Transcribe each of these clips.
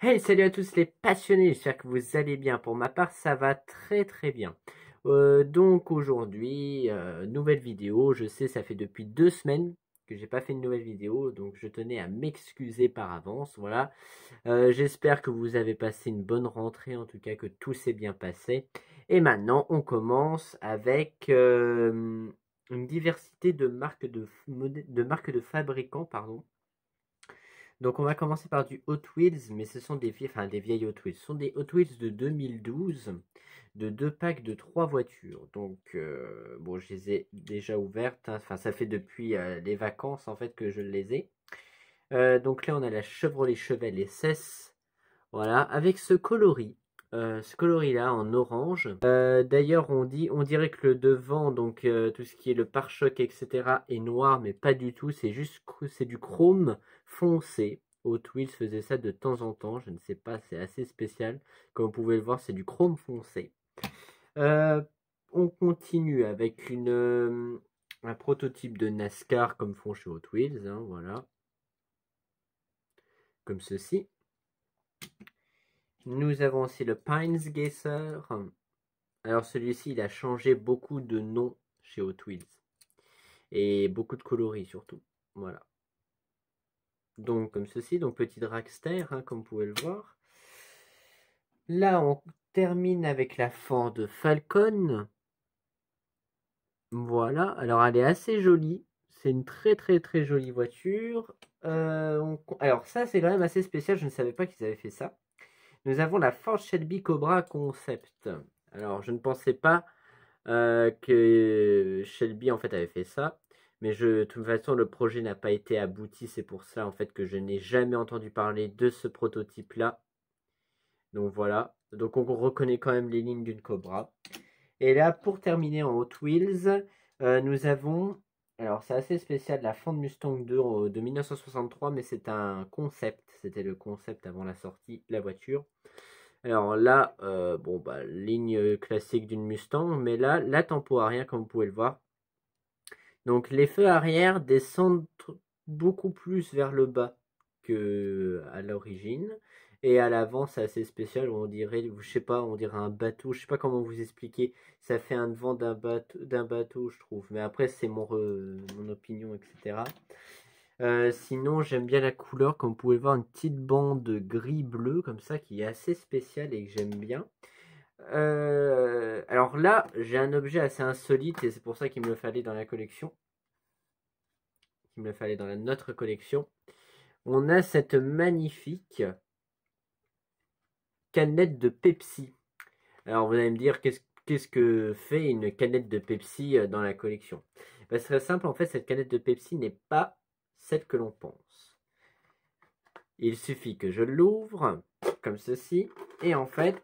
Hey, salut à tous les passionnés, j'espère que vous allez bien. Pour ma part, ça va très très bien. Donc aujourd'hui, nouvelle vidéo. Je sais, ça fait depuis 2 semaines que j'ai pas fait une nouvelle vidéo, donc je tenais à m'excuser par avance. Voilà. J'espère que vous avez passé une bonne rentrée, en tout cas que tout s'est bien passé. Et maintenant, on commence avec une diversité de marques de fabricants, pardon. Donc on va commencer par du Hot Wheels, mais ce sont des vieilles Hot Wheels. Ce sont des Hot Wheels de 2012, de 2 packs de 3 voitures. Donc bon, je les ai déjà ouvertes, hein. Enfin, ça fait depuis les vacances en fait que je les ai. Donc là, on a la Chevrolet Chevelle SS, voilà, avec ce coloris-là en orange. D'ailleurs, on dirait que le devant, donc tout ce qui est le pare-choc, etc., est noir, mais pas du tout. C'est du chrome foncé. Hot Wheels faisait ça de temps en temps. Je ne sais pas, c'est assez spécial. Comme vous pouvez le voir, c'est du chrome foncé. Euh, on continue avec un prototype de NASCAR comme font chez Hot Wheels, hein, voilà, comme ceci. Nous avons aussi le Pines Gazer. Alors celui-ci, il a changé beaucoup de noms chez Hot Wheels. Et beaucoup de coloris surtout. Voilà. Donc comme ceci, donc petit dragster, hein, comme vous pouvez le voir. Là, on termine avec la Ford Falcon. Voilà, alors elle est assez jolie. C'est une très très très jolie voiture. Alors ça, c'est quand même assez spécial, je ne savais pas qu'ils avaient fait ça. Nous avons la Ford Shelby Cobra Concept. Alors, je ne pensais pas que Shelby en fait avait fait ça. Mais de toute façon, le projet n'a pas été abouti. C'est pour ça en fait que je n'ai jamais entendu parler de ce prototype-là. Donc voilà. Donc on reconnaît quand même les lignes d'une Cobra. Et là, pour terminer en Hot Wheels, nous avons, alors c'est assez spécial, la Ford Mustang 2 de 1963, mais c'est un concept. C'était le concept avant la sortie de la voiture. Alors là, bon bah ligne classique d'une Mustang, mais là, la tempo arrière, comme vous pouvez le voir. Donc les feux arrière descendent beaucoup plus vers le bas que à l'origine. Et à l'avant, c'est assez spécial, on dirait, je sais pas, on dirait un bateau, je sais pas comment vous expliquer. Ça fait un devant d'un bateau, je trouve. Mais après, c'est mon opinion, etc. Sinon, j'aime bien la couleur, comme vous pouvez voir, une petite bande gris-bleu comme ça qui est assez spéciale et que j'aime bien. Alors là, j'ai un objet assez insolite et c'est pour ça qu'il me le fallait dans la collection. Il me le fallait dans notre collection. On a cette magnifique canette de Pepsi. Alors vous allez me dire, qu'est-ce que fait une canette de Pepsi dans la collection? Ben, c'est très simple, en fait, cette canette de Pepsi n'est pas celle que l'on pense. Il suffit que je l'ouvre, comme ceci, et en fait,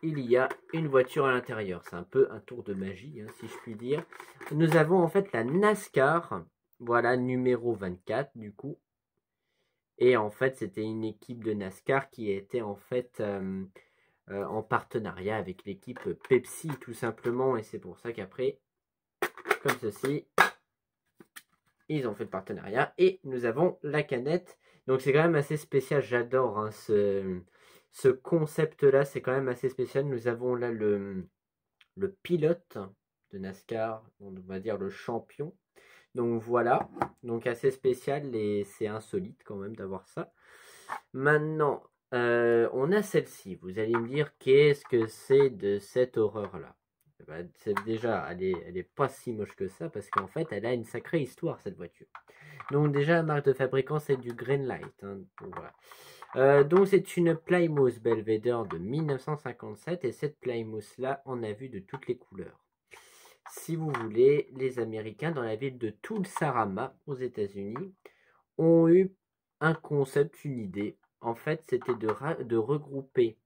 il y a une voiture à l'intérieur. C'est un peu un tour de magie, hein, si je puis dire. Nous avons en fait la NASCAR, voilà, numéro 24 du coup. Et en fait, c'était une équipe de NASCAR qui était en fait en partenariat avec l'équipe Pepsi, tout simplement. Et c'est pour ça qu'après, comme ceci, ils ont fait le partenariat. Et nous avons la canette. Donc c'est quand même assez spécial. J'adore hein, ce concept-là. C'est quand même assez spécial. Nous avons là le pilote de NASCAR, on va dire le champion. Donc voilà, donc assez spécial et c'est insolite quand même d'avoir ça. Maintenant, on a celle-ci. Vous allez me dire qu'est-ce que c'est de cette horreur-là. Déjà, elle est pas si moche que ça parce qu'en fait, elle a une sacrée histoire cette voiture. Donc déjà, la marque de fabricant, c'est du Greenlight. Hein, donc voilà. Donc c'est une Plymouth Belvedere de 1957 et cette Plymouth là on a vu de toutes les couleurs. Si vous voulez, les Américains dans la ville de Tulsarama aux États-Unis ont eu un concept, une idée. En fait, c'était de regrouper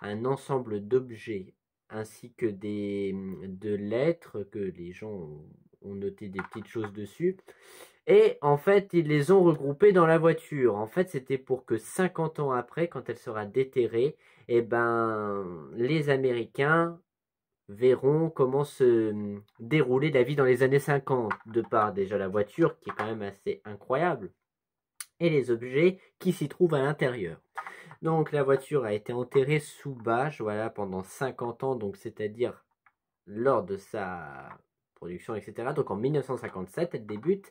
un ensemble d'objets ainsi que de lettres que les gens ont noté des petites choses dessus. Et en fait, ils les ont regroupés dans la voiture. En fait, c'était pour que 50 ans après, quand elle sera déterrée, eh ben, les Américains verront comment se dérouler la vie dans les années 50, de par déjà la voiture, qui est quand même assez incroyable, et les objets qui s'y trouvent à l'intérieur. Donc la voiture a été enterrée sous bâche, voilà, pendant 50 ans, donc c'est-à-dire lors de sa production, etc. Donc en 1957, elle débute.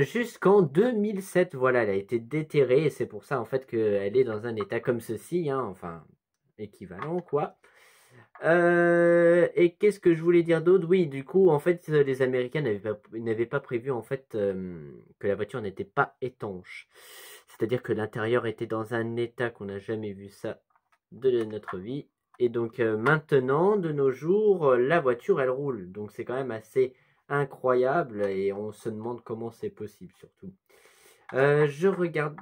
Jusqu'en 2007, voilà, elle a été déterrée et c'est pour ça en fait qu'elle est dans un état comme ceci, hein, enfin équivalent quoi. Et qu'est-ce que je voulais dire d'autre? Oui, du coup, en fait, les Américains n'avaient pas prévu en fait que la voiture n'était pas étanche. C'est-à-dire que l'intérieur était dans un état qu'on n'a jamais vu ça de notre vie. Et donc maintenant, de nos jours, la voiture, elle roule. Donc c'est quand même assez incroyable et on se demande comment c'est possible surtout. Je regarde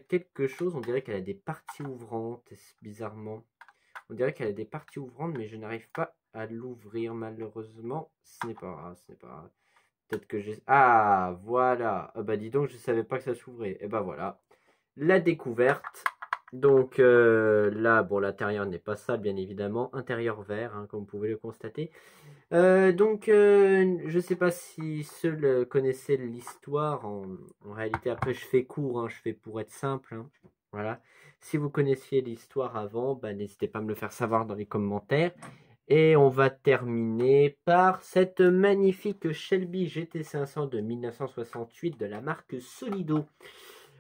quelque chose, on dirait qu'elle a des parties ouvrantes, bizarrement. On dirait qu'elle a des parties ouvrantes, mais je n'arrive pas à l'ouvrir malheureusement. Ce n'est pas grave, ce n'est pas grave. Peut-être que j'ai... Ah, voilà. Ah bah dis donc, je savais pas que ça s'ouvrait. Et bah voilà. La découverte. Donc là, bon, l'intérieur n'est pas sale, bien évidemment. Intérieur vert, hein, comme vous pouvez le constater. Je sais pas si ceux connaissaient l'histoire. En réalité, après, je fais court, hein, je fais pour être simple. Hein, voilà. Si vous connaissiez l'histoire avant, bah, n'hésitez pas à me le faire savoir dans les commentaires. Et on va terminer par cette magnifique Shelby GT500 de 1968 de la marque Solido.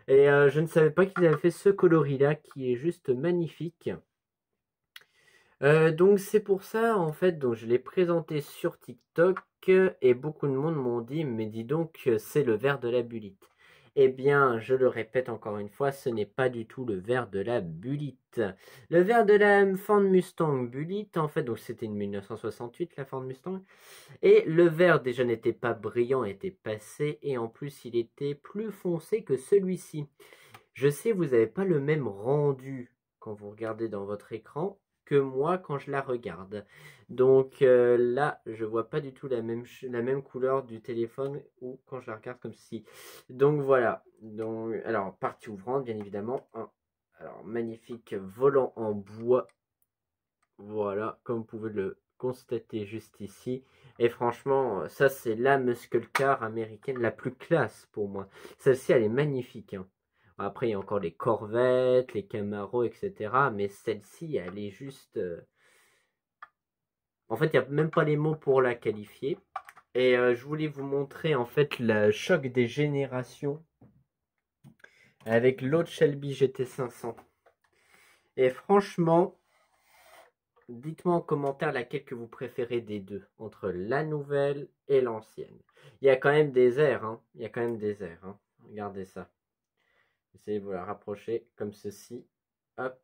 Et je ne savais pas qu'ils avaient fait ce coloris-là qui est juste magnifique. Donc c'est pour ça en fait, donc je l'ai présenté sur TikTok et beaucoup de monde m'ont dit, mais dis donc, c'est le verre de la bulite. Eh bien, je le répète encore une fois, ce n'est pas du tout le verre de la bulite. Le verre de la Ford Mustang Bulite, en fait, donc c'était une 1968 la Ford Mustang, et le verre déjà n'était pas brillant, était passé, et en plus il était plus foncé que celui-ci. Je sais, vous n'avez pas le même rendu quand vous regardez dans votre écran que moi quand je la regarde. Donc là, je vois pas du tout la même couleur du téléphone ou quand je la regarde comme ceci. Donc voilà. Donc, alors, partie ouvrante, bien évidemment. Alors, magnifique volant en bois. Voilà, comme vous pouvez le constater juste ici. Et franchement, ça c'est la muscle car américaine la plus classe pour moi. Celle-ci, elle est magnifique. Hein. Après, il y a encore les Corvettes, les Camaro, etc. Mais celle-ci, elle est juste... En fait, il n'y a même pas les mots pour la qualifier. Et je voulais vous montrer en fait le choc des générations avec l'autre Shelby GT500. Et franchement, dites-moi en commentaire laquelle que vous préférez des deux, entre la nouvelle et l'ancienne. Il y a quand même des airs, hein. Il y a quand même des airs, hein. Regardez ça. Essayez de vous la rapprocher comme ceci. Hop.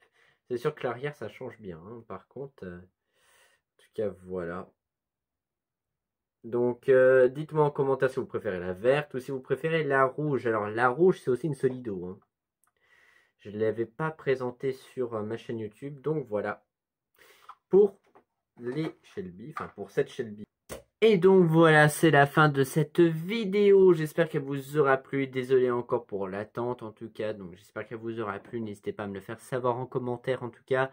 C'est sûr que l'arrière, ça change bien. Hein. Par contre, en tout cas, voilà. Donc, dites-moi en commentaire si vous préférez la verte ou si vous préférez la rouge. Alors, la rouge, c'est aussi une Solido. Hein. Je ne l'avais pas présentée sur ma chaîne YouTube. Donc, voilà. Pour les Shelby, enfin pour cette Shelby. Et donc voilà, c'est la fin de cette vidéo. J'espère qu'elle vous aura plu. Désolé encore pour l'attente en tout cas. Donc j'espère qu'elle vous aura plu. N'hésitez pas à me le faire savoir en commentaire en tout cas.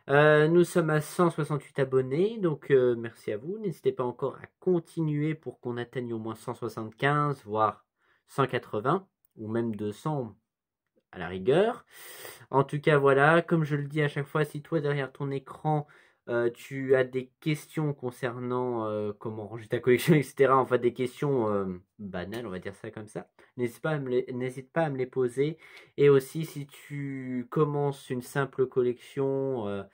Nous sommes à 168 abonnés. Donc merci à vous. N'hésitez pas encore à continuer pour qu'on atteigne au moins 175, voire 180 ou même 200 à la rigueur. En tout cas voilà, comme je le dis à chaque fois, si toi derrière ton écran... tu as des questions concernant comment ranger ta collection, etc. Enfin, des questions banales, on va dire ça comme ça. N'hésite pas à me les poser. Et aussi, si tu commences une simple collection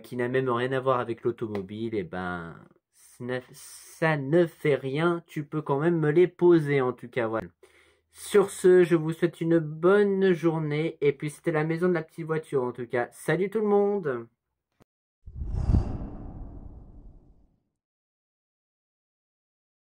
qui n'a même rien à voir avec l'automobile, et ben, ça ne fait rien. Tu peux quand même me les poser, en tout cas, voilà. Sur ce, je vous souhaite une bonne journée. Et puis, c'était la maison de la petite voiture, en tout cas. Salut tout le monde!